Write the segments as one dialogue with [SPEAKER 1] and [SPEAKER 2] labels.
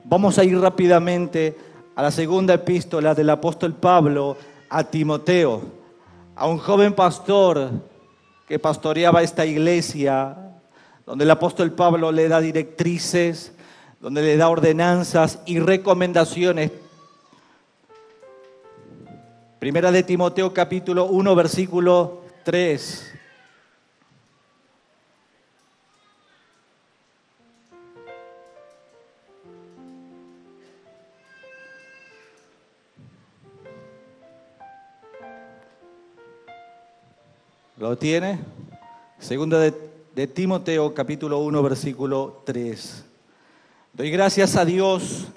[SPEAKER 1] Vamos a ir rápidamente a la segunda epístola del apóstol Pablo a Timoteo, a un joven pastor que pastoreaba esta iglesia, donde el apóstol Pablo le da directrices, donde le da ordenanzas y recomendaciones. Primera de Timoteo capítulo 1, versículo 3. ¿Lo tiene? Segunda de Timoteo, capítulo 1, versículo 3. Doy gracias a Dios,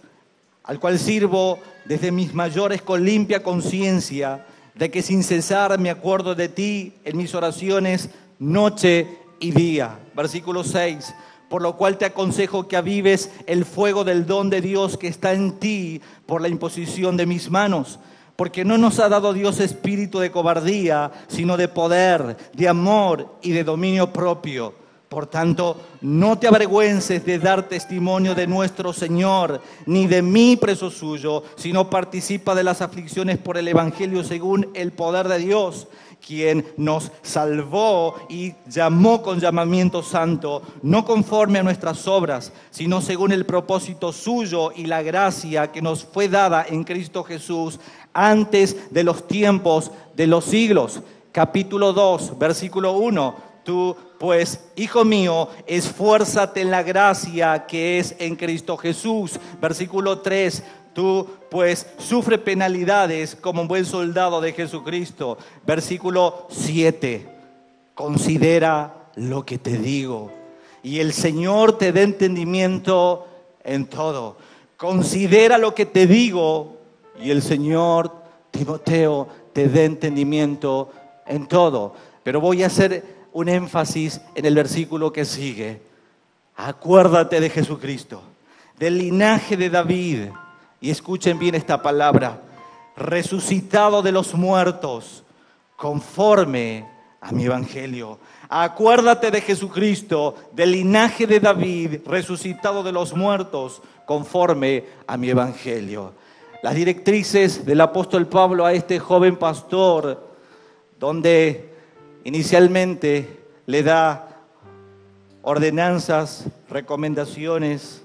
[SPEAKER 1] al cual sirvo desde mis mayores con limpia conciencia, de que sin cesar me acuerdo de ti en mis oraciones noche y día. Versículo 6. Por lo cual te aconsejo que avives el fuego del don de Dios que está en ti por la imposición de mis manos. Porque no nos ha dado Dios espíritu de cobardía, sino de poder, de amor y de dominio propio. Por tanto, no te avergüences de dar testimonio de nuestro Señor, ni de mí preso suyo, sino participa de las aflicciones por el Evangelio según el poder de Dios, quien nos salvó y llamó con llamamiento santo, no conforme a nuestras obras, sino según el propósito suyo y la gracia que nos fue dada en Cristo Jesús antes de los tiempos de los siglos. Capítulo 2, versículo 1. Tú, pues, hijo mío, esfuérzate en la gracia que es en Cristo Jesús. Versículo 3. Tú, pues, sufre penalidades como un buen soldado de Jesucristo. Versículo 7. Considera lo que te digo, y el Señor te dé entendimiento en todo. Considera lo que te digo, y el Señor, Timoteo, te dé entendimiento en todo. Pero voy a hacer un énfasis en el versículo que sigue. Acuérdate de Jesucristo, del linaje de David. Y escuchen bien esta palabra: resucitado de los muertos, conforme a mi evangelio. Acuérdate de Jesucristo, del linaje de David, resucitado de los muertos, conforme a mi evangelio. Las directrices del apóstol Pablo a este joven pastor, donde inicialmente le da ordenanzas, recomendaciones,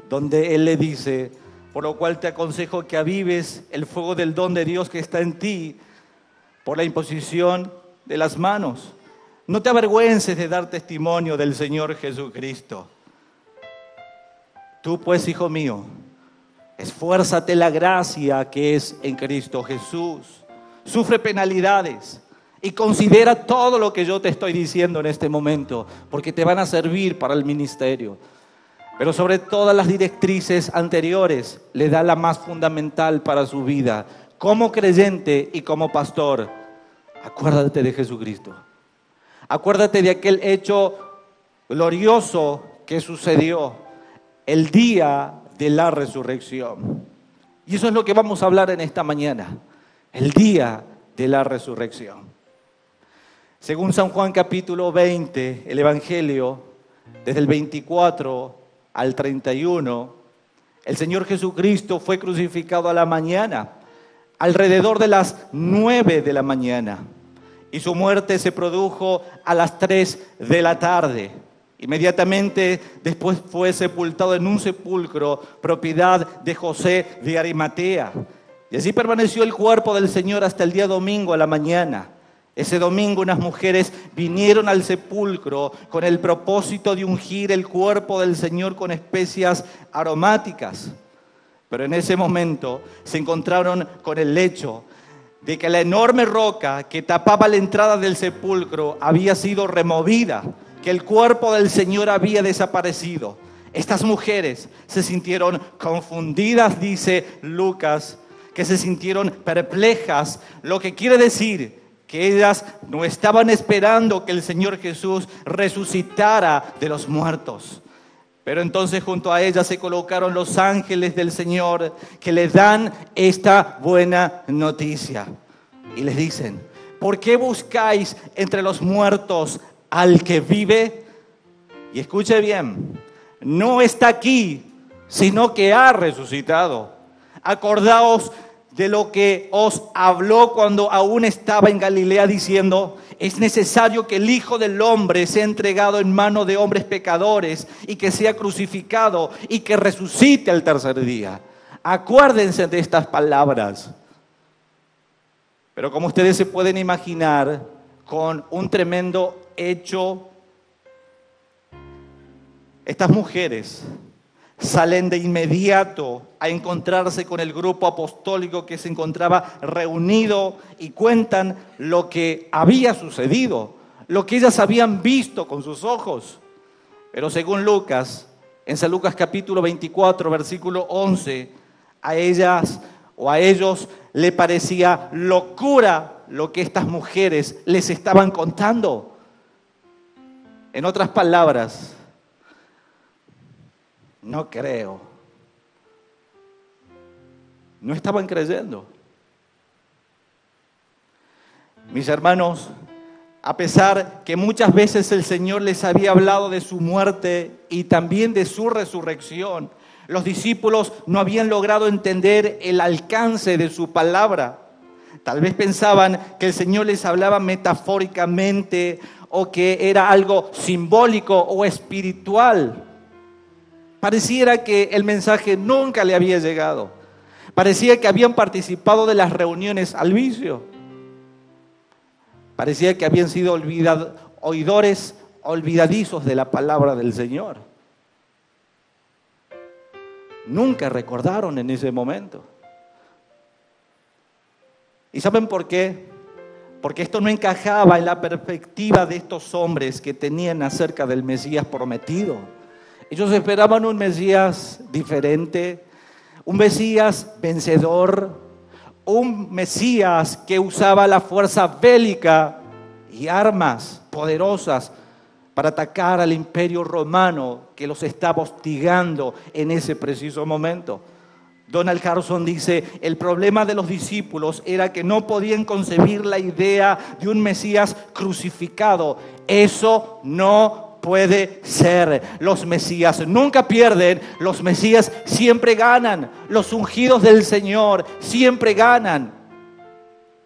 [SPEAKER 1] donde él le dice: por lo cual te aconsejo que avives el fuego del don de Dios que está en ti por la imposición de las manos. No te avergüences de dar testimonio del Señor Jesucristo. Tú, pues, hijo mío, esfuérzate en la gracia que es en Cristo Jesús. Sufre penalidades y considera todo lo que yo te estoy diciendo en este momento, porque te van a servir para el ministerio. Pero sobre todas las directrices anteriores, le da la más fundamental para su vida. Como creyente y como pastor, acuérdate de Jesucristo. Acuérdate de aquel hecho glorioso que sucedió el día de la resurrección. Y eso es lo que vamos a hablar en esta mañana, el día de la resurrección. Según San Juan capítulo 20, el Evangelio, desde el 24 al 31, el Señor Jesucristo fue crucificado a la mañana, alrededor de las 9 de la mañana, y su muerte se produjo a las 3 de la tarde. Inmediatamente después fue sepultado en un sepulcro propiedad de José de Arimatea. Y así permaneció el cuerpo del Señor hasta el día domingo a la mañana. Ese domingo unas mujeres vinieron al sepulcro con el propósito de ungir el cuerpo del Señor con especias aromáticas. Pero en ese momento se encontraron con el hecho de que la enorme roca que tapaba la entrada del sepulcro había sido removida, que el cuerpo del Señor había desaparecido. Estas mujeres se sintieron confundidas, dice Lucas, que se sintieron perplejas, lo que quiere decir que ellas no estaban esperando que el Señor Jesús resucitara de los muertos. Pero entonces junto a ellas se colocaron los ángeles del Señor que les dan esta buena noticia. Y les dicen: ¿por qué buscáis entre los muertos al que vive? Y escuche bien, no está aquí, sino que ha resucitado. Acordaos de lo que os habló cuando aún estaba en Galilea, diciendo: es necesario que el Hijo del Hombre sea entregado en manos de hombres pecadores y que sea crucificado y que resucite al tercer día. Acuérdense de estas palabras. Pero como ustedes se pueden imaginar, con un tremendo hecho, estas mujeres salen de inmediato a encontrarse con el grupo apostólico que se encontraba reunido y cuentan lo que había sucedido, lo que ellas habían visto con sus ojos. Pero según Lucas, en San Lucas capítulo 24, versículo 11, a ellas o a ellos le parecía locura lo que estas mujeres les estaban contando. En otras palabras, no creo. No estaban creyendo. Mis hermanos, a pesar que muchas veces el Señor les había hablado de su muerte y también de su resurrección, los discípulos no habían logrado entender el alcance de su palabra. Tal vez pensaban que el Señor les hablaba metafóricamente o que era algo simbólico o espiritual. Pareciera que el mensaje nunca le había llegado. Parecía que habían participado de las reuniones al vicio. Parecía que habían sido oidores olvidadizos de la palabra del Señor. Nunca recordaron en ese momento. ¿Y saben por qué? Porque esto no encajaba en la perspectiva de estos hombres que tenían acerca del Mesías prometido. Ellos esperaban un Mesías diferente, un Mesías vencedor, un Mesías que usaba la fuerza bélica y armas poderosas para atacar al imperio romano que los estaba hostigando en ese preciso momento. Donald Carson dice: el problema de los discípulos era que no podían concebir la idea de un Mesías crucificado. Eso no puede ser. Los Mesías nunca pierden, los Mesías siempre ganan, los ungidos del Señor siempre ganan.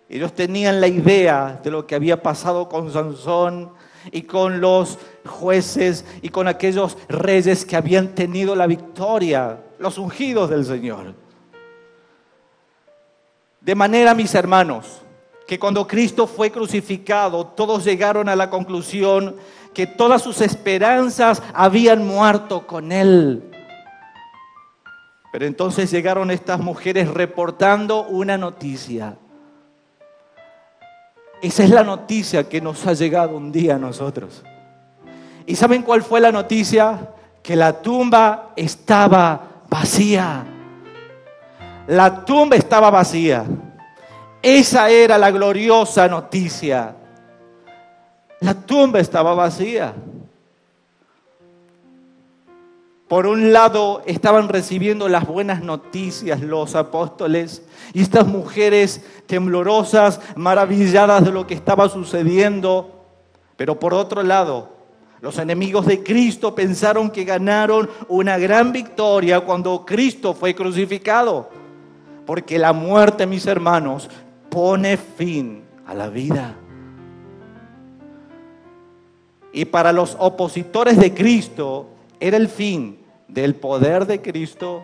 [SPEAKER 1] Ellos tenían la idea de lo que había pasado con Sansón y con los jueces y con aquellos reyes que habían tenido la victoria, los ungidos del Señor. De manera, mis hermanos, que cuando Cristo fue crucificado, todos llegaron a la conclusión que todas sus esperanzas habían muerto con Él. Pero entonces llegaron estas mujeres reportando una noticia. Esa es la noticia que nos ha llegado un día a nosotros. ¿Y saben cuál fue la noticia? Que la tumba estaba vacía. La tumba estaba vacía. Esa era la gloriosa noticia. La tumba estaba vacía. Por un lado estaban recibiendo las buenas noticias los apóstoles y estas mujeres temblorosas, maravilladas de lo que estaba sucediendo. Pero por otro lado, los enemigos de Cristo pensaron que ganaron una gran victoria cuando Cristo fue crucificado. Porque la muerte, mis hermanos, pone fin a la vida. Y para los opositores de Cristo era el fin del poder de Cristo,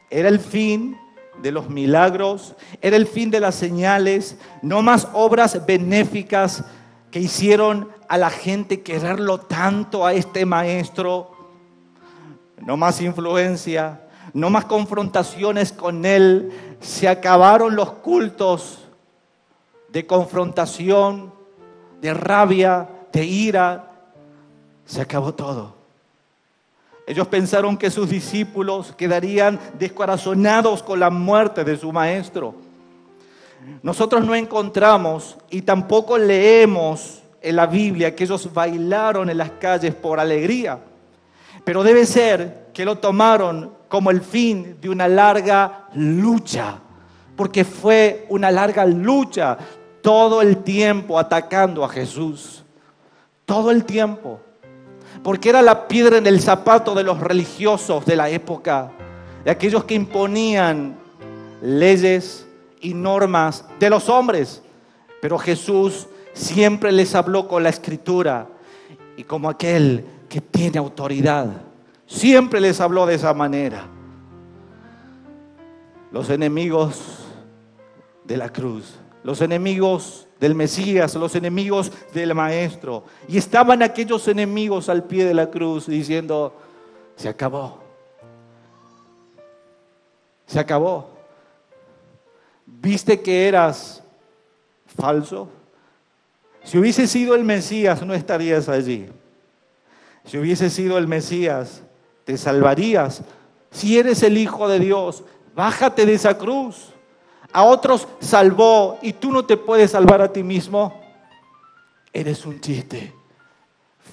[SPEAKER 1] era el fin de los milagros, era el fin de las señales, no más obras benéficas que hicieron a la gente quererlo tanto a este maestro, no más influencia, no más confrontaciones con él. Se acabaron los cultos de confrontación, de rabia, de ira. Se acabó todo. Ellos pensaron que sus discípulos quedarían descorazonados con la muerte de su maestro. Nosotros no encontramos y tampoco leemos en la Biblia que ellos bailaron en las calles por alegría. Pero debe ser que lo tomaron como el fin de una larga lucha. Porque fue una larga lucha todo el tiempo atacando a Jesús. Todo el tiempo. Porque era la piedra en el zapato de los religiosos de la época. de aquellos que imponían leyes y normas de los hombres. Pero Jesús siempre les habló con la Escritura y como aquel que tiene autoridad. Siempre les habló de esa manera. Los enemigos de la cruz, los enemigos del Mesías, los enemigos del Maestro. Y estaban aquellos enemigos al pie de la cruz diciendo: se acabó. Se acabó. ¿Viste que eras falso? Si hubiese sido el Mesías, no estarías allí. Si hubiese sido el Mesías, te salvarías. Si eres el Hijo de Dios, bájate de esa cruz. A otros salvó y tú no te puedes salvar a ti mismo. Eres un chiste.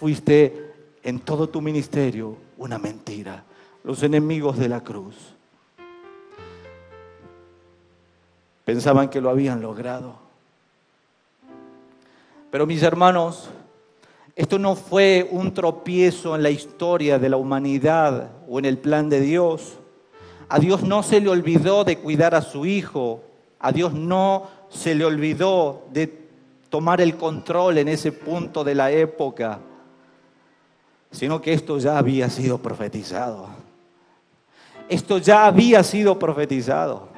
[SPEAKER 1] Fuiste en todo tu ministerio una mentira. Los enemigos de la cruz pensaban que lo habían logrado. Pero mis hermanos, esto no fue un tropiezo en la historia de la humanidad o en el plan de Dios. A Dios no se le olvidó de cuidar a su Hijo. A Dios no se le olvidó de tomar el control en ese punto de la época, sino que esto ya había sido profetizado. Esto ya había sido profetizado.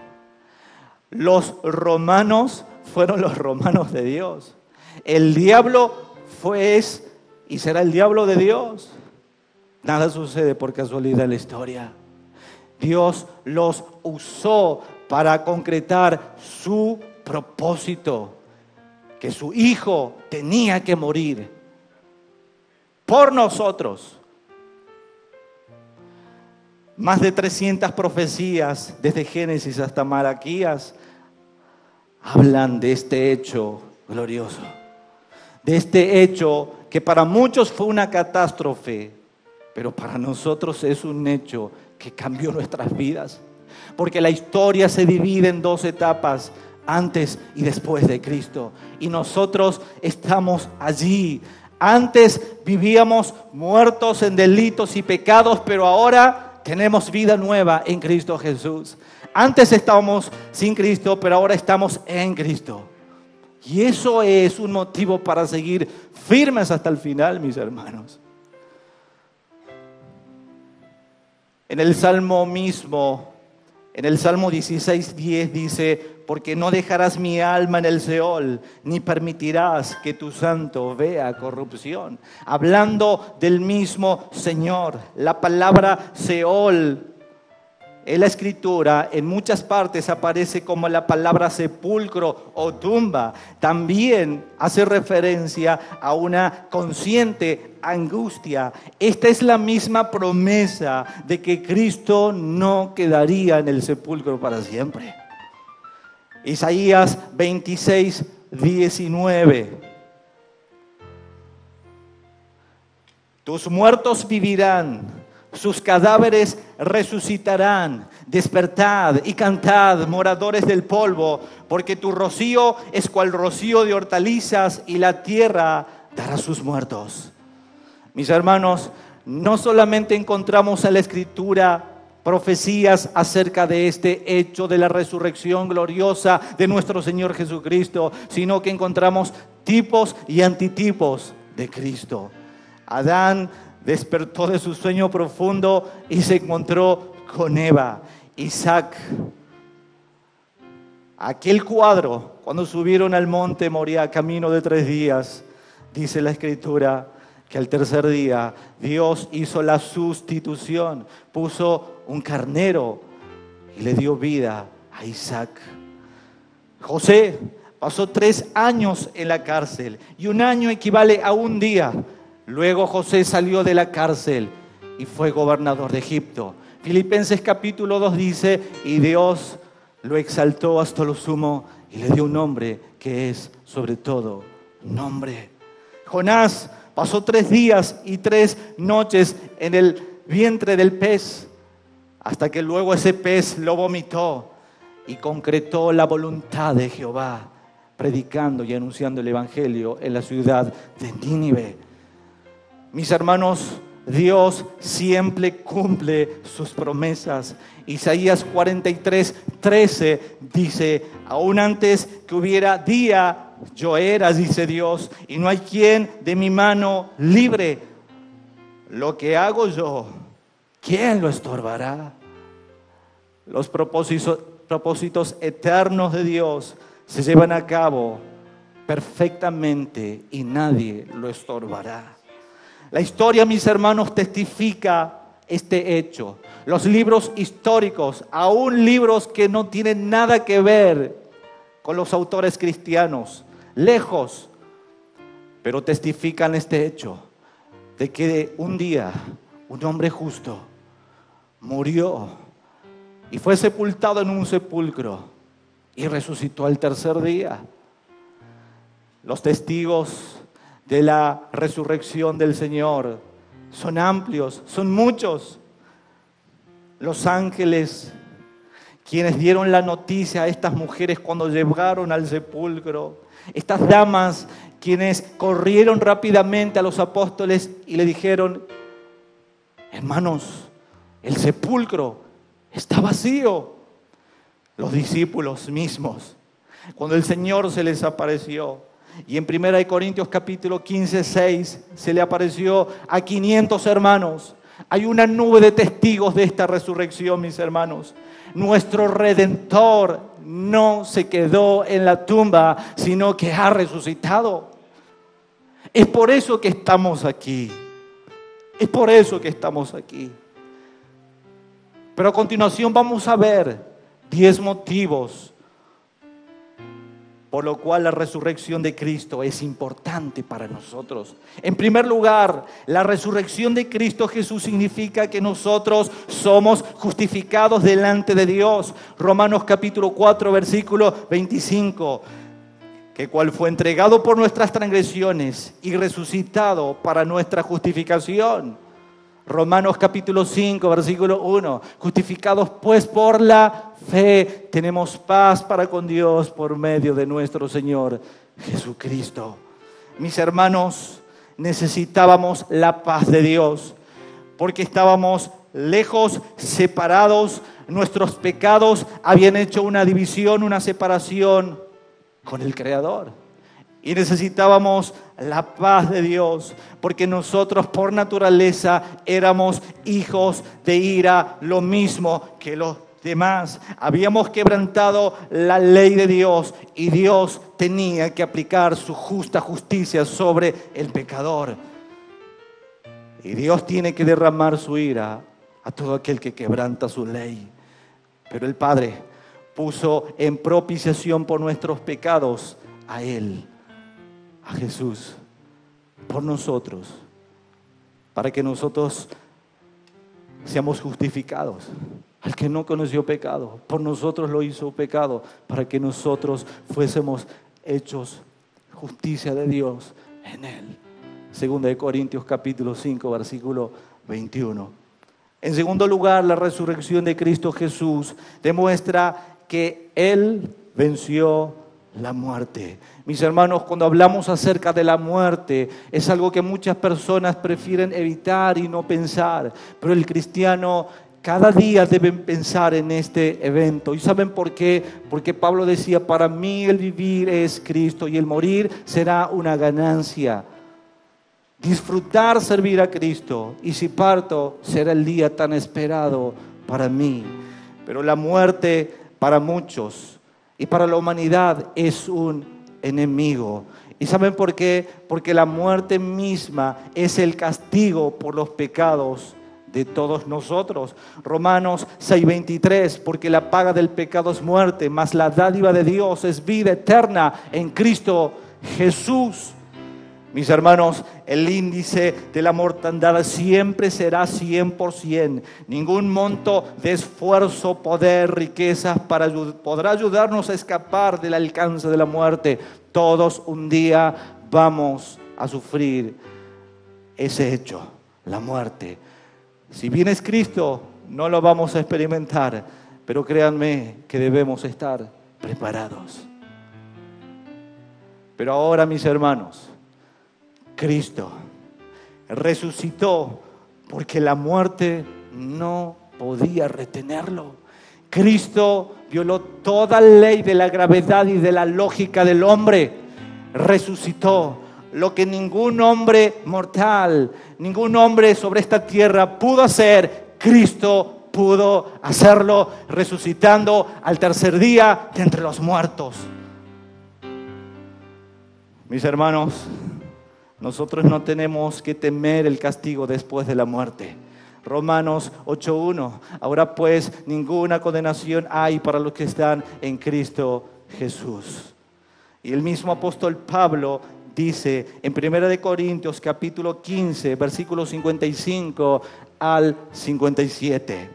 [SPEAKER 1] Los romanos fueron los romanos de Dios. El diablo es y será el diablo de Dios. Nada sucede por casualidad en la historia. Dios los usó para concretar su propósito, que su Hijo tenía que morir por nosotros. Más de 300 profecías, desde Génesis hasta Malaquías, hablan de este hecho glorioso, de este hecho que para muchos fue una catástrofe, pero para nosotros es un hecho que cambió nuestras vidas. Porque la historia se divide en dos etapas, antes y después de Cristo. Y nosotros estamos allí. Antes vivíamos muertos en delitos y pecados, pero ahora tenemos vida nueva en Cristo Jesús. Antes estábamos sin Cristo, pero ahora estamos en Cristo. Y eso es un motivo para seguir firmes hasta el final, mis hermanos. En el Salmo mismo, en el Salmo 16:10 dice: porque no dejarás mi alma en el Seol, ni permitirás que tu santo vea corrupción. Hablando del mismo Señor, la palabra Seol en la Escritura en muchas partes aparece como la palabra sepulcro o tumba. También hace referencia a una consciente angustia. Esta es la misma promesa de que Cristo no quedaría en el sepulcro para siempre. Isaías 26:19. Tus muertos vivirán, sus cadáveres resucitarán. Despertad y cantad, moradores del polvo, porque tu rocío es cual rocío de hortalizas y la tierra dará sus muertos. Mis hermanos, no solamente encontramos en la Escritura profecías acerca de este hecho de la resurrección gloriosa de nuestro Señor Jesucristo, sino que encontramos tipos y antitipos de Cristo. Adán despertó de su sueño profundo y se encontró con Eva. Isaac, aquel cuadro, cuando subieron al monte Moría, camino de 3 días, dice la Escritura que al tercer día Dios hizo la sustitución, puso un carnero y le dio vida a Isaac. José pasó 3 años en la cárcel y 1 año equivale a 1 día. Luego José salió de la cárcel y fue gobernador de Egipto. Filipenses capítulo 2 dice: y Dios lo exaltó hasta lo sumo y le dio un nombre que es sobre todo nombre. Jonás pasó 3 días y 3 noches en el vientre del pez, hasta que luego ese pez lo vomitó y concretó la voluntad de Jehová, predicando y anunciando el evangelio en la ciudad de Nínive. Mis hermanos, Dios siempre cumple sus promesas. Isaías 43:13 dice: aún antes que hubiera día, yo era, dice Dios, y no hay quien de mi mano libre. Lo que hago yo, ¿quién lo estorbará? Los propósitos eternos de Dios se llevan a cabo perfectamente y nadie lo estorbará. La historia, mis hermanos, testifica este hecho. Los libros históricos, aún libros que no tienen nada que ver con los autores cristianos, lejos, pero testifican este hecho de que un día un hombre justo murió y fue sepultado en un sepulcro y resucitó al tercer día. Los testigos de la resurrección del Señor son amplios, son muchos. Los ángeles, quienes dieron la noticia a estas mujeres cuando llegaron al sepulcro, estas damas, quienes corrieron rápidamente a los apóstoles y le dijeron: hermanos, el sepulcro está vacío. Los discípulos mismos, cuando el Señor se les apareció, y en 1 Corintios capítulo 15:6 se le apareció a 500 hermanos. Hay una nube de testigos de esta resurrección, mis hermanos. Nuestro Redentor no se quedó en la tumba, sino que ha resucitado. Es por eso que estamos aquí. Es por eso que estamos aquí. Pero a continuación vamos a ver 10 motivos por lo cual la resurrección de Cristo es importante para nosotros. En primer lugar, la resurrección de Cristo Jesús significa que nosotros somos justificados delante de Dios. Romanos capítulo 4, versículo 25. Que cual fue entregado por nuestras transgresiones y resucitado para nuestra justificación. Romanos capítulo 5, versículo 1. Justificados pues por la fe, tenemos paz para con Dios por medio de nuestro Señor Jesucristo. Mis hermanos, necesitábamos la paz de Dios, porque estábamos lejos, separados. Nuestros pecados habían hecho una división, una separación con el Creador. Y necesitábamos la paz de Dios, porque nosotros por naturaleza éramos hijos de ira, lo mismo que los demás. Habíamos quebrantado la ley de Dios y Dios tenía que aplicar su justa justicia sobre el pecador. Y Dios tiene que derramar su ira a todo aquel que quebranta su ley. Pero el Padre puso en propiciación por nuestros pecados a Él, a Jesús, por nosotros, para que nosotros seamos justificados. Al que no conoció pecado, por nosotros lo hizo pecado, para que nosotros fuésemos hechos justicia de Dios en Él. Segunda de Corintios capítulo 5, versículo 21. En segundo lugar, la resurrección de Cristo Jesús demuestra que Él venció la muerte. Mis hermanos, cuando hablamos acerca de la muerte, es algo que muchas personas prefieren evitar y no pensar, pero el cristiano cada día debe pensar en este evento. ¿Y saben por qué? Porque Pablo decía: para mí el vivir es Cristo y el morir será una ganancia. Disfrutar servir a Cristo, y si parto será el día tan esperado para mí. Pero la muerte para muchos y para la humanidad es un enemigo. ¿Y saben por qué? Porque la muerte misma es el castigo por los pecados de todos nosotros. Romanos 6:23, porque la paga del pecado es muerte, mas la dádiva de Dios es vida eterna en Cristo Jesús. Mis hermanos, el índice de la mortandad siempre será 100%. Ningún monto de esfuerzo, poder, riquezas podrá ayudarnos a escapar del alcance de la muerte. Todos un día vamos a sufrir ese hecho, la muerte. Si bien es Cristo, no lo vamos a experimentar, pero créanme que debemos estar preparados. Pero ahora, mis hermanos, Cristo resucitó porque la muerte no podía retenerlo. Cristo violó toda ley de la gravedad y de la lógica del hombre. Resucitó lo que ningún hombre mortal, ningún hombre sobre esta tierra pudo hacer. Cristo pudo hacerlo, resucitando al tercer día de entre los muertos. Mis hermanos, nosotros no tenemos que temer el castigo después de la muerte. Romanos 8:1. Ahora pues ninguna condenación hay para los que están en Cristo Jesús. Y el mismo apóstol Pablo dice en 1 Corintios capítulo 15, versículos 55 al 57.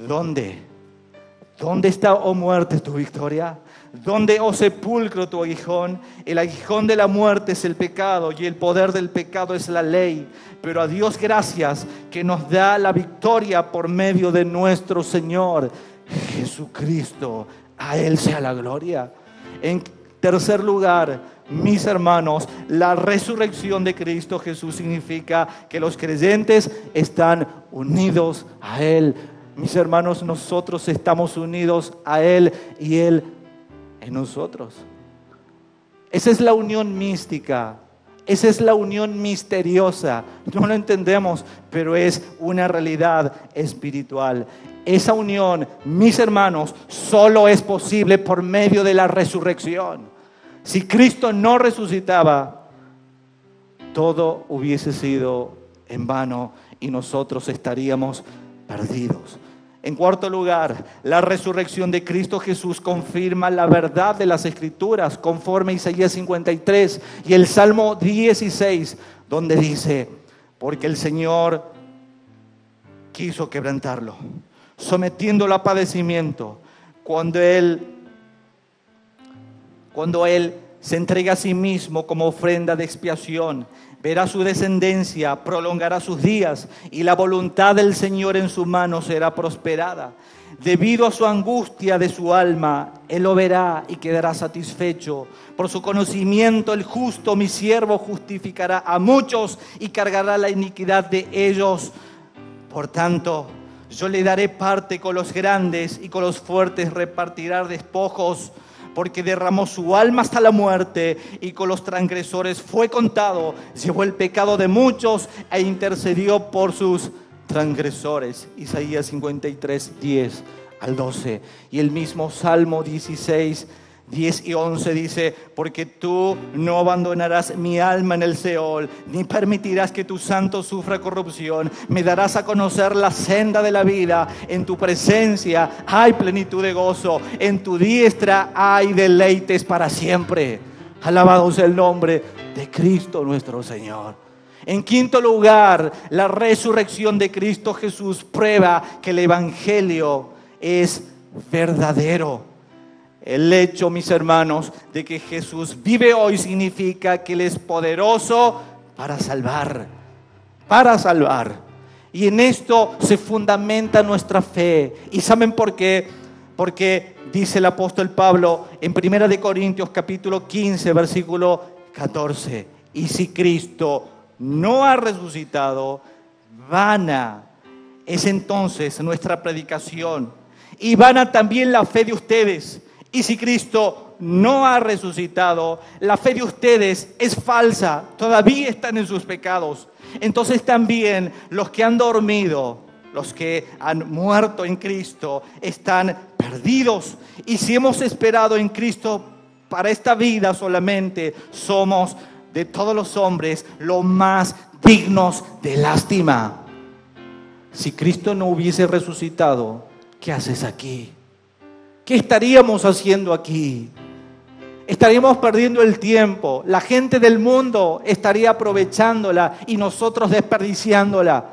[SPEAKER 1] ¿Dónde está, oh muerte, tu victoria? ¿Dónde, oh sepulcro, tu aguijón? El aguijón de la muerte es el pecado y el poder del pecado es la ley. Pero a Dios gracias que nos da la victoria por medio de nuestro Señor Jesucristo. A Él sea la gloria. En tercer lugar, mis hermanos, la resurrección de Cristo Jesús significa que los creyentes están unidos a Él. Mis hermanos, nosotros estamos unidos a Él y Él en nosotros. Esa es la unión mística, esa es la unión misteriosa. No lo entendemos, pero es una realidad espiritual. Esa unión, mis hermanos, solo es posible por medio de la resurrección. Si Cristo no resucitaba, todo hubiese sido en vano y nosotros estaríamos perdidos. En cuarto lugar, la resurrección de Cristo Jesús confirma la verdad de las Escrituras, conforme a Isaías 53 y el Salmo 16, donde dice: porque el Señor quiso quebrantarlo, sometiéndolo a padecimiento. Cuando Él se entrega a sí mismo como ofrenda de expiación, verá su descendencia, prolongará sus días, y la voluntad del Señor en su mano será prosperada. Debido a su angustia de su alma, Él lo verá y quedará satisfecho. Por su conocimiento, el justo, mi siervo, justificará a muchos y cargará la iniquidad de ellos. Por tanto, yo le daré parte con los grandes y con los fuertes repartirá despojos. Porque derramó su alma hasta la muerte y con los transgresores fue contado. Llevó el pecado de muchos e intercedió por sus transgresores. Isaías 53, 10 al 12. Y el mismo Salmo 16, 10 y 11 dice: porque tú no abandonarás mi alma en el Seol, ni permitirás que tu santo sufra corrupción. Me darás a conocer la senda de la vida. En tu presencia hay plenitud de gozo. En tu diestra hay deleites para siempre. Alabado sea el nombre de Cristo nuestro Señor. En quinto lugar, la resurrección de Cristo Jesús prueba que el Evangelio es verdadero. El hecho, mis hermanos, de que Jesús vive hoy significa que Él es poderoso para salvar. Para salvar. Y en esto se fundamenta nuestra fe. ¿Y saben por qué? Porque dice el apóstol Pablo en 1 Corintios capítulo 15, versículo 14. Y si Cristo no ha resucitado, vana es entonces nuestra predicación. Y vana también la fe de ustedes. Y si Cristo no ha resucitado, la fe de ustedes es falsa, todavía están en sus pecados. Entonces también los que han dormido, los que han muerto en Cristo, están perdidos. Y si hemos esperado en Cristo para esta vida solamente, somos de todos los hombres los más dignos de lástima. Si Cristo no hubiese resucitado, ¿qué haces aquí? ¿Qué estaríamos haciendo aquí? Estaríamos perdiendo el tiempo. La gente del mundo estaría aprovechándola y nosotros desperdiciándola.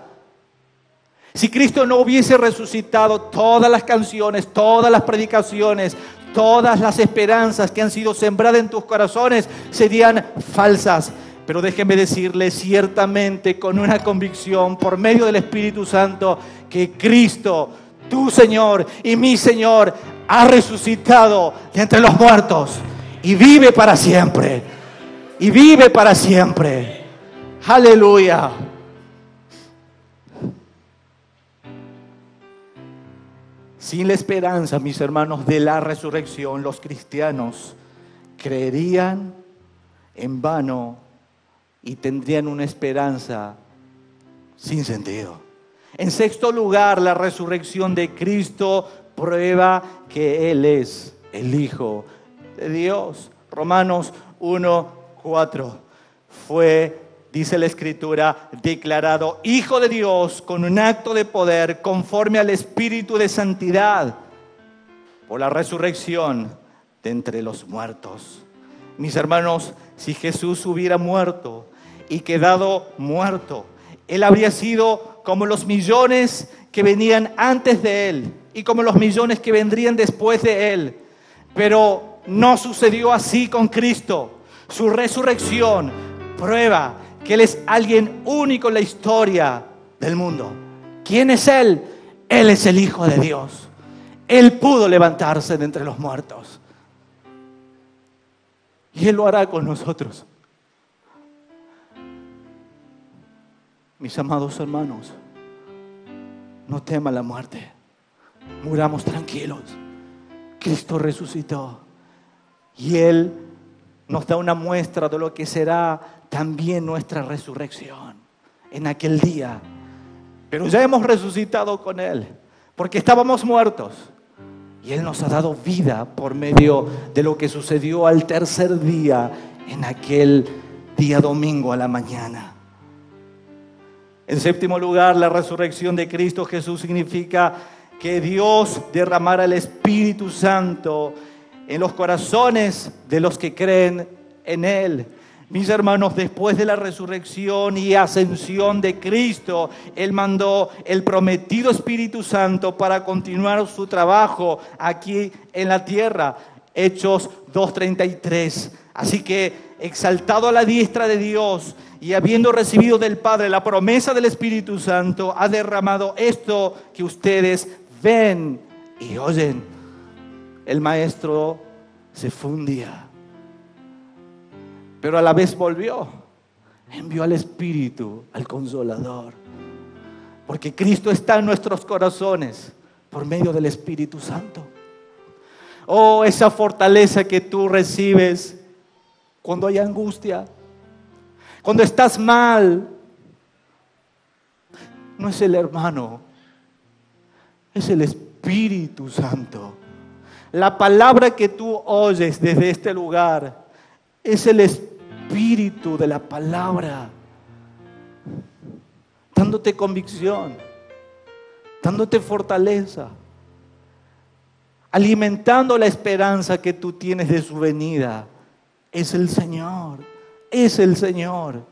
[SPEAKER 1] Si Cristo no hubiese resucitado, todas las canciones, todas las predicaciones, todas las esperanzas que han sido sembradas en tus corazones serían falsas. Pero déjenme decirles ciertamente con una convicción por medio del Espíritu Santo que Cristo, tu Señor y mi Señor, ha resucitado de entre los muertos y vive para siempre. Y vive para siempre. Aleluya. Sin la esperanza, mis hermanos, de la resurrección, los cristianos creerían en vano y tendrían una esperanza sin sentido. En sexto lugar, la resurrección de Cristo prueba que Él es el Hijo de Dios. Romanos 1:4 fue, dice la Escritura, declarado Hijo de Dios con un acto de poder conforme al Espíritu de santidad por la resurrección de entre los muertos. Mis hermanos, si Jesús hubiera muerto y quedado muerto, Él habría sido como los millones que venían antes de Él y como los millones que vendrían después de Él. Pero no sucedió así con Cristo. Su resurrección prueba que Él es alguien único en la historia del mundo. ¿Quién es Él? Él es el Hijo de Dios. Él pudo levantarse de entre los muertos. Y Él lo hará con nosotros. Mis amados hermanos, no teman la muerte. Muramos tranquilos. Cristo resucitó. Y Él nos da una muestra de lo que será también nuestra resurrección en aquel día. Pero ya hemos resucitado con Él, porque estábamos muertos. Y Él nos ha dado vida por medio de lo que sucedió al tercer día, en aquel día domingo a la mañana. En séptimo lugar, la resurrección de Cristo Jesús significa que Dios derramará el Espíritu Santo en los corazones de los que creen en Él. Mis hermanos, después de la resurrección y ascensión de Cristo, Él mandó el prometido Espíritu Santo para continuar su trabajo aquí en la tierra. Hechos 2:33. Así que, exaltado a la diestra de Dios y habiendo recibido del Padre la promesa del Espíritu Santo, ha derramado esto que ustedes ven y oyen. El Maestro se fue un día, pero a la vez volvió. Envió al Espíritu, al Consolador. Porque Cristo está en nuestros corazones por medio del Espíritu Santo. Oh, esa fortaleza que tú recibes cuando hay angustia, cuando estás mal, no es el hermano, es el Espíritu Santo. La palabra que tú oyes desde este lugar es el Espíritu de la palabra, dándote convicción, dándote fortaleza, alimentando la esperanza que tú tienes de su venida. Es el Señor, es el Señor,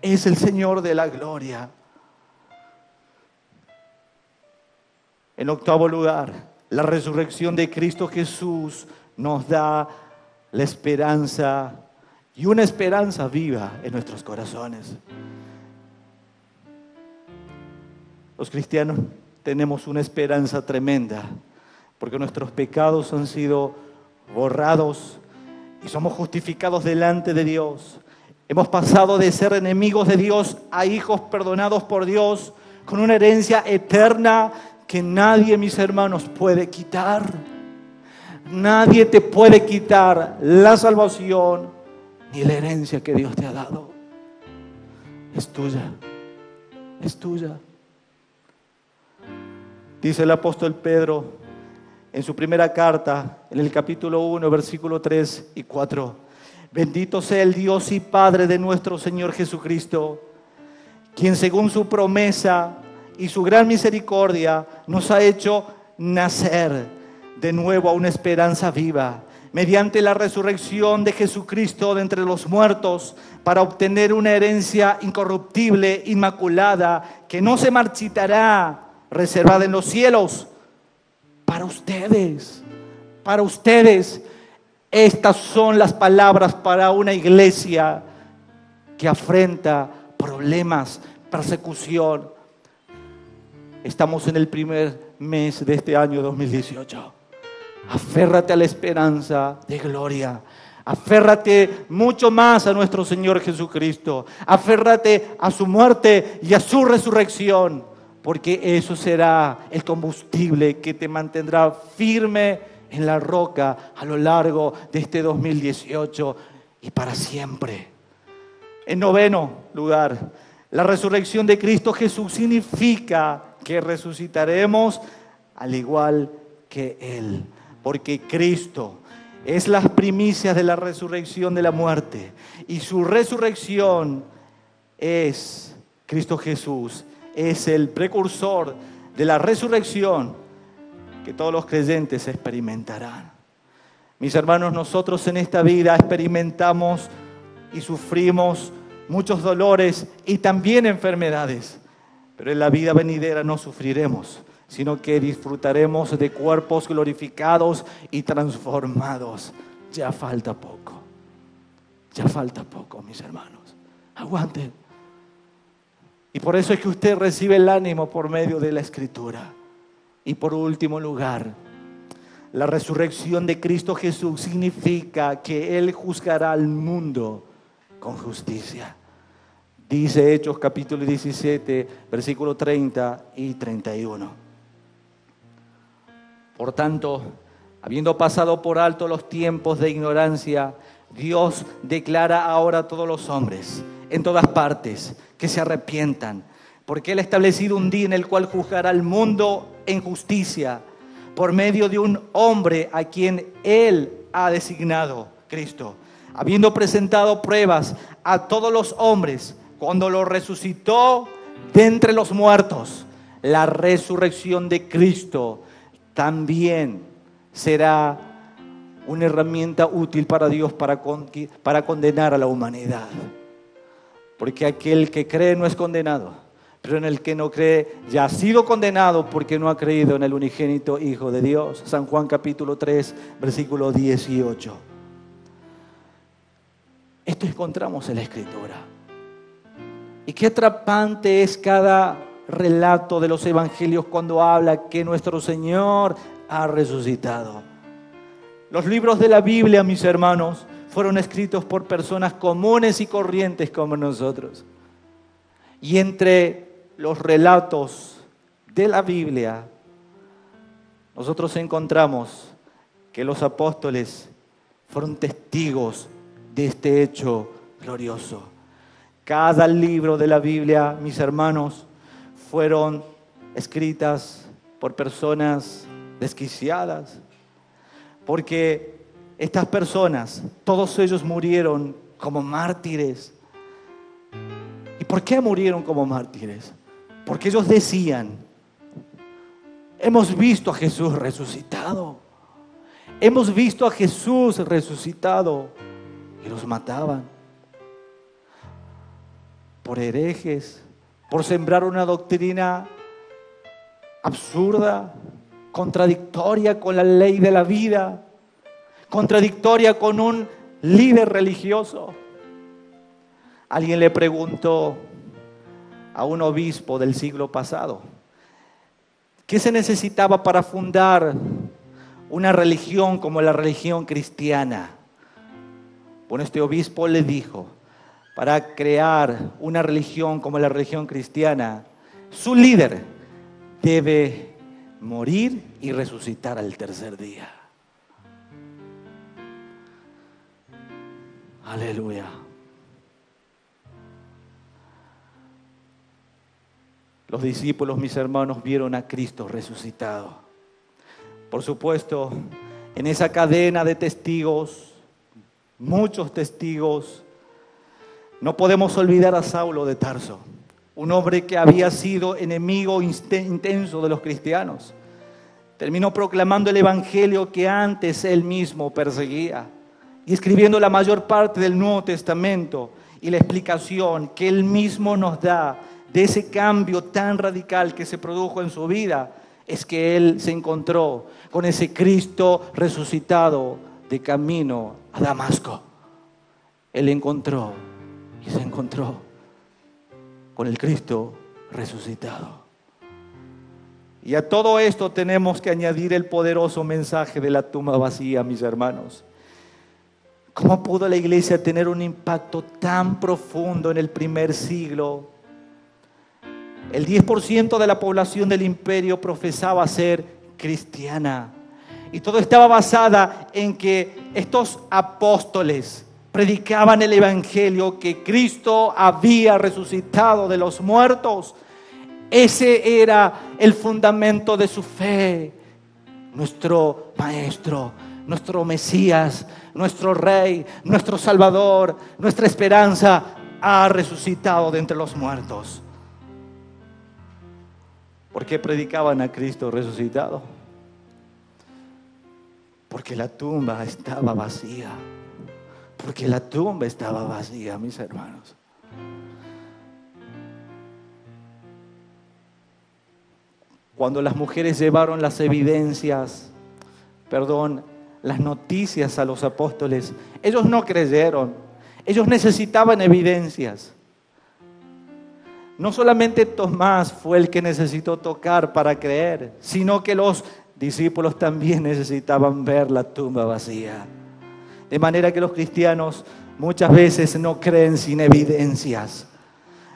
[SPEAKER 1] es el Señor de la gloria. En octavo lugar, la resurrección de Cristo Jesús nos da la esperanza y una esperanza viva en nuestros corazones. Los cristianos tenemos una esperanza tremenda porque nuestros pecados han sido borrados y somos justificados delante de Dios. Hemos pasado de ser enemigos de Dios a hijos perdonados por Dios con una herencia eterna que nadie, mis hermanos, puede quitar. Nadie te puede quitar la salvación ni la herencia que Dios te ha dado. Es tuya, es tuya. Dice el apóstol Pedro en su primera carta, en el capítulo 1, versículo 3 y 4. Bendito sea el Dios y Padre de nuestro Señor Jesucristo, quien según su promesa y su gran misericordia nos ha hecho nacer de nuevo a una esperanza viva, mediante la resurrección de Jesucristo de entre los muertos, para obtener una herencia incorruptible, inmaculada, que no se marchitará, reservada en los cielos, para ustedes, para ustedes. Estas son las palabras para una iglesia que afrenta problemas, persecución. Estamos en el primer mes de este año 2018. Aférrate a la esperanza de gloria. Aférrate mucho más a nuestro Señor Jesucristo. Aférrate a su muerte y a su resurrección. porque eso será el combustible que te mantendrá firme en la roca a lo largo de este 2018 y para siempre. En noveno lugar, la resurrección de Cristo Jesús significa que resucitaremos al igual que Él, porque Cristo es las primicias de la resurrección de la muerte y su resurrección es Cristo Jesús, es el precursor de la resurrección que todos los creyentes experimentarán. Mis hermanos, nosotros en esta vida experimentamos y sufrimos muchos dolores y también enfermedades, pero en la vida venidera no sufriremos, sino que disfrutaremos de cuerpos glorificados y transformados. Ya falta poco, mis hermanos. Aguanten. Y por eso es que usted recibe el ánimo por medio de la Escritura. Y por último lugar, la resurrección de Cristo Jesús significa que Él juzgará al mundo con justicia. Dice Hechos capítulo 17, versículo 30 y 31. Por tanto, habiendo pasado por alto los tiempos de ignorancia, Dios declara ahora a todos los hombres, en todas partes, que se arrepientan, porque Él ha establecido un día en el cual juzgará al mundo en justicia, por medio de un hombre a quien Él ha designado, Cristo, habiendo presentado pruebas a todos los hombres, cuando lo resucitó de entre los muertos. La resurrección de Cristo también será una herramienta útil para Dios para condenar a la humanidad. Porque aquel que cree no es condenado, pero en el que no cree ya ha sido condenado porque no ha creído en el unigénito Hijo de Dios. San Juan capítulo 3, versículo 18. Esto encontramos en la Escritura. Y qué atrapante es cada relato de los evangelios cuando habla que nuestro Señor ha resucitado. Los libros de la Biblia, mis hermanos, fueron escritos por personas comunes y corrientes como nosotros. Y entre los relatos de la Biblia, nosotros encontramos que los apóstoles fueron testigos de este hecho glorioso. Cada libro de la Biblia, mis hermanos, fueron escritas por personas desquiciadas, porque estas personas, todos ellos murieron como mártires. ¿Y por qué murieron como mártires? Porque ellos decían: hemos visto a Jesús resucitado. Hemos visto a Jesús resucitado. Y los mataban. Por herejes, por sembrar una doctrina absurda, contradictoria con la ley de la vida, contradictoria con un líder religioso. Alguien le preguntó a un obispo del siglo pasado ¿qué se necesitaba para fundar una religión como la religión cristiana? Bueno, este obispo le dijo: para crear una religión como la religión cristiana, su líder debe morir y resucitar al tercer día. Aleluya. Los discípulos, mis hermanos, vieron a Cristo resucitado. Por supuesto, en esa cadena de testigos, muchos testigos, no podemos olvidar a Saulo de Tarso, un hombre que había sido enemigo intenso de los cristianos. Terminó proclamando el evangelio que antes él mismo perseguía y escribiendo la mayor parte del Nuevo Testamento y la explicación que él mismo nos da de ese cambio tan radical que se produjo en su vida es que él se encontró con ese Cristo resucitado de camino a Damasco. Él encontró y se encontró con el Cristo resucitado. Y a todo esto tenemos que añadir el poderoso mensaje de la tumba vacía, mis hermanos. ¿Cómo pudo la iglesia tener un impacto tan profundo en el primer siglo? El 10% de la población del imperio profesaba ser cristiana. Y todo estaba basada en que estos apóstoles predicaban el evangelio, que Cristo había resucitado de los muertos. Ese era el fundamento de su fe. Nuestro Maestro, nuestro Mesías, nuestro Rey, nuestro Salvador, nuestra esperanza ha resucitado de entre los muertos. ¿Por qué predicaban a Cristo resucitado? Porque la tumba estaba vacía. Porque la tumba estaba vacía, mis hermanos. Cuando las mujeres llevaron las las noticias a los apóstoles, ellos no creyeron. Ellos necesitaban evidencias. No solamente Tomás fue el que necesitó tocar para creer, sino que los discípulos también necesitaban ver la tumba vacía. De manera que los cristianos muchas veces no creen sin evidencias.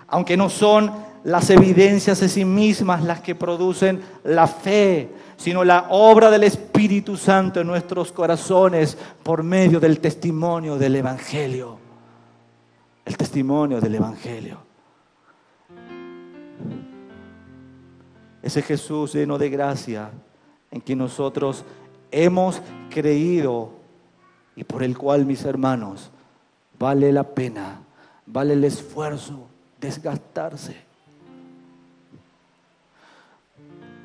[SPEAKER 1] Aunque no son las evidencias en sí mismas las que producen la fe, sino la obra del Espíritu Santo en nuestros corazones por medio del testimonio del Evangelio. El testimonio del Evangelio. Ese Jesús lleno de gracia en quien nosotros hemos creído y por el cual, mis hermanos, vale la pena, vale el esfuerzo, desgastarse.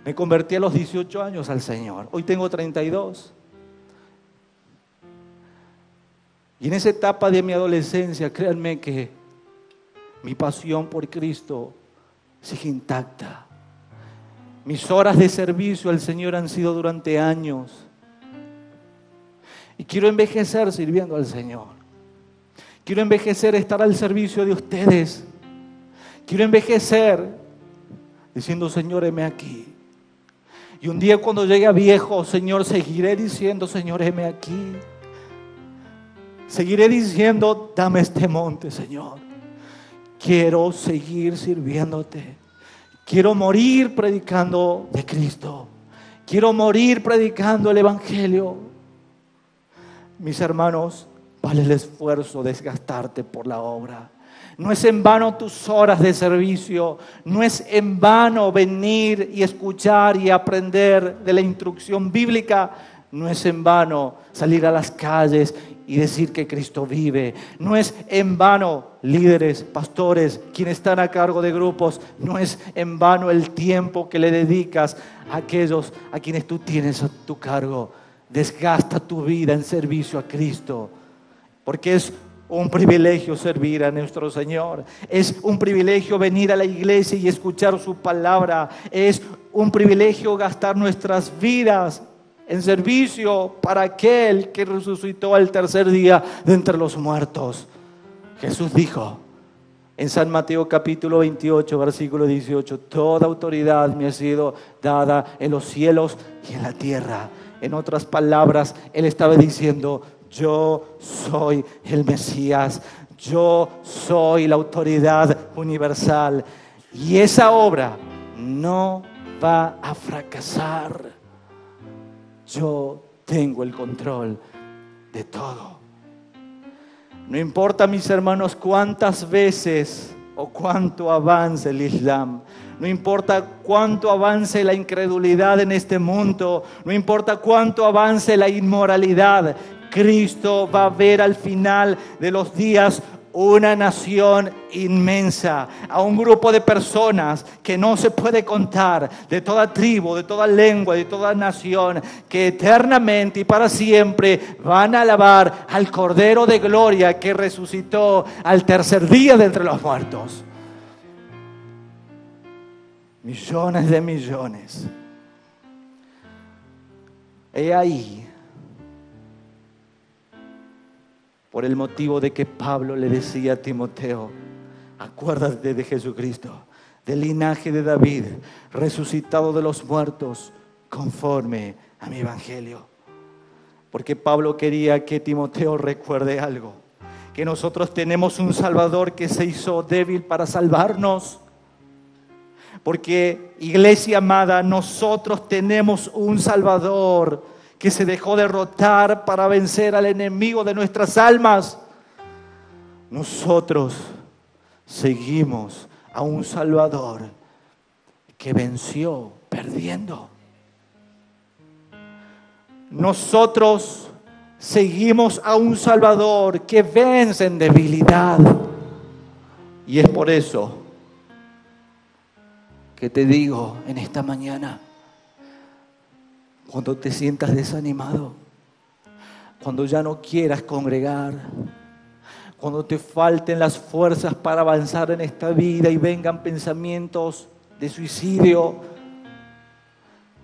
[SPEAKER 1] Me convertí a los 18 años al Señor. Hoy tengo 32. Y en esa etapa de mi adolescencia, créanme que mi pasión por Cristo sigue intacta. Mis horas de servicio al Señor han sido durante años. Y quiero envejecer sirviendo al Señor. Quiero envejecer, estar al servicio de ustedes. Quiero envejecer diciendo, Señor, heme aquí. Y un día cuando llegue a viejo, Señor, seguiré diciendo, Señor, heme aquí. Seguiré diciendo, dame este monte, Señor. Quiero seguir sirviéndote. Quiero morir predicando de Cristo. Quiero morir predicando el Evangelio. Mis hermanos, vale el esfuerzo desgastarte por la obra. No es en vano tus horas de servicio. No es en vano venir y escuchar y aprender de la instrucción bíblica. No es en vano salir a las calles y decir que Cristo vive. No es en vano, líderes, pastores, quienes están a cargo de grupos. No es en vano el tiempo que le dedicas a aquellos a quienes tú tienes a tu cargo. Desgasta tu vida en servicio a Cristo. Porque es un privilegio servir a nuestro Señor. Es un privilegio venir a la iglesia y escuchar su palabra. Es un privilegio gastar nuestras vidas en servicio para aquel que resucitó al tercer día de entre los muertos. Jesús dijo en San Mateo capítulo 28, versículo 18, toda autoridad me ha sido dada en los cielos y en la tierra. En otras palabras, Él estaba diciendo, yo soy el Mesías, yo soy la autoridad universal. Y esa obra no va a fracasar. Yo tengo el control de todo. No importa, mis hermanos, cuántas veces o cuánto avance el Islam. No importa cuánto avance la incredulidad en este mundo. No importa cuánto avance la inmoralidad. Cristo va a ver al final de los días una nación inmensa, a un grupo de personas que no se puede contar, de toda tribu, de toda lengua, de toda nación, que eternamente y para siempre van a alabar al Cordero de Gloria que resucitó al tercer día de entre los muertos. Millones de millones. He ahí, por el motivo de que Pablo le decía a Timoteo, acuérdate de Jesucristo, del linaje de David, resucitado de los muertos, conforme a mi evangelio. Porque Pablo quería que Timoteo recuerde algo, que nosotros tenemos un Salvador que se hizo débil para salvarnos. Porque, iglesia amada, nosotros tenemos un Salvador que se dejó derrotar para vencer al enemigo de nuestras almas. Nosotros seguimos a un Salvador que venció perdiendo. Nosotros seguimos a un Salvador que vence en debilidad. Y es por eso que te digo en esta mañana, cuando te sientas desanimado, cuando ya no quieras congregar, cuando te falten las fuerzas para avanzar en esta vida y vengan pensamientos de suicidio,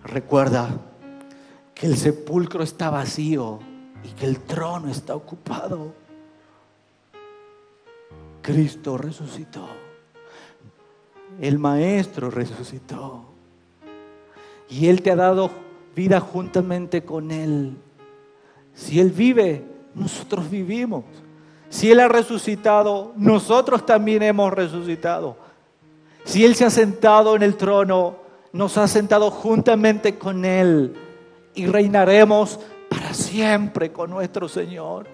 [SPEAKER 1] recuerda que el sepulcro está vacío y que el trono está ocupado. Cristo resucitó. El Maestro resucitó. Y Él te ha dado vida juntamente con Él. Si Él vive, nosotros vivimos. Si Él ha resucitado, nosotros también hemos resucitado. Si Él se ha sentado en el trono, nos ha sentado juntamente con Él y reinaremos para siempre con nuestro Señor.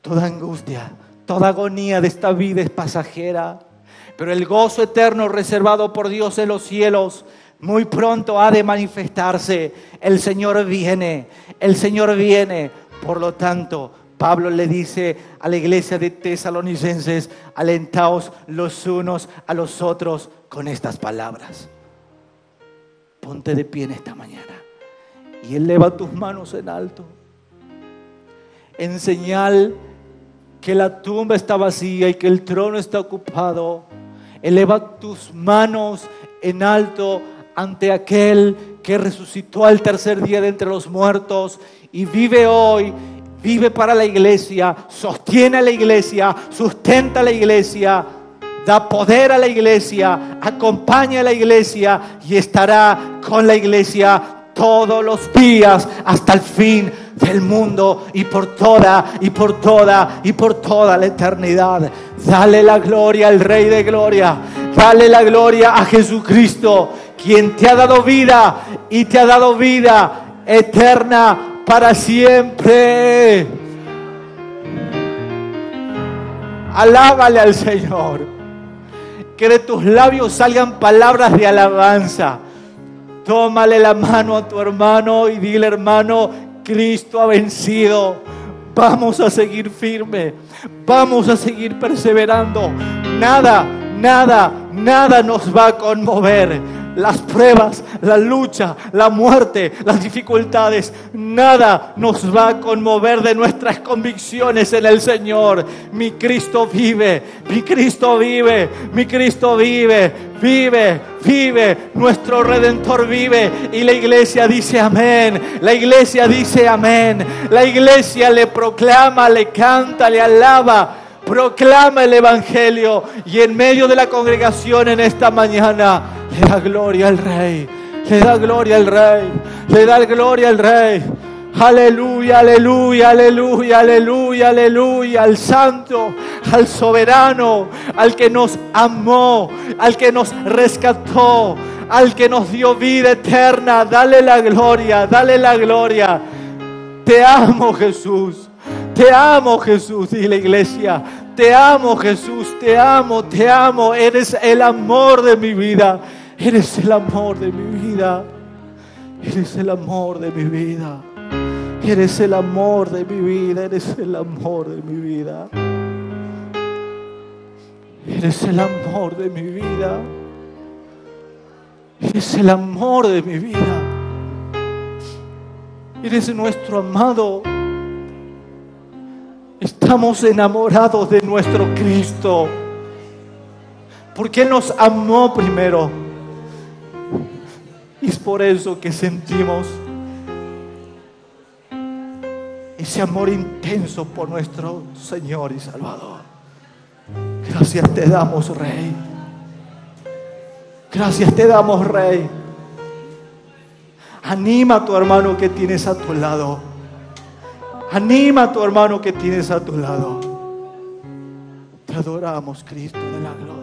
[SPEAKER 1] Toda angustia, toda agonía de esta vida es pasajera, pero el gozo eterno reservado por Dios en los cielos muy pronto ha de manifestarse. El Señor viene, el Señor viene. Por lo tanto, Pablo le dice a la iglesia de Tesalonicenses: alentaos los unos a los otros con estas palabras. Ponte de pie en esta mañana y eleva tus manos en alto, en señal que la tumba está vacía y que el trono está ocupado. Eleva tus manos en alto ante aquel que resucitó al tercer día de entre los muertos y vive hoy. Vive para la iglesia, sostiene a la iglesia, sustenta a la iglesia, da poder a la iglesia, acompaña a la iglesia y estará con la iglesia todos los días hasta el fin del mundo y por toda la eternidad. Dale la gloria al Rey de Gloria, dale la gloria a Jesucristo, quien te ha dado vida y te ha dado vida eterna para siempre. Alábale al Señor. Que de tus labios salgan palabras de alabanza. Tómale la mano a tu hermano y dile: hermano, Cristo ha vencido. Vamos a seguir firme. Vamos a seguir perseverando. Nada nos va a conmover. Las pruebas, la lucha, la muerte, las dificultades, nada nos va a conmover de nuestras convicciones en el Señor. Mi Cristo vive, mi Cristo vive, mi Cristo vive, vive, nuestro Redentor vive. Y la iglesia dice amén, la iglesia dice amén, la iglesia le proclama, le canta, le alaba. Proclama el Evangelio y en medio de la congregación en esta mañana le da gloria al Rey, le da gloria al Rey, le da gloria al Rey. Aleluya, aleluya, aleluya, aleluya, aleluya, al Santo, al Soberano, al que nos amó, al que nos rescató, al que nos dio vida eterna. Dale la gloria, dale la gloria. Te amo, Jesús. Te amo, Jesús, y la iglesia. Te amo, Jesús, te amo, te amo. Eres el amor de mi vida. Eres el amor de mi vida. Eres el amor de mi vida. Eres el amor de mi vida. Eres el amor de mi vida. Eres el amor de mi vida. Eres el amor de mi vida. Eres nuestro amado. Estamos enamorados de nuestro Cristo, porque Él nos amó primero. Y es por eso que sentimos ese amor intenso por nuestro Señor y Salvador. Gracias te damos, Rey. Gracias te damos, Rey. Anima a tu hermano que tienes a tu lado. Anima a tu hermano que tienes a tu lado. Te adoramos, Cristo de la gloria.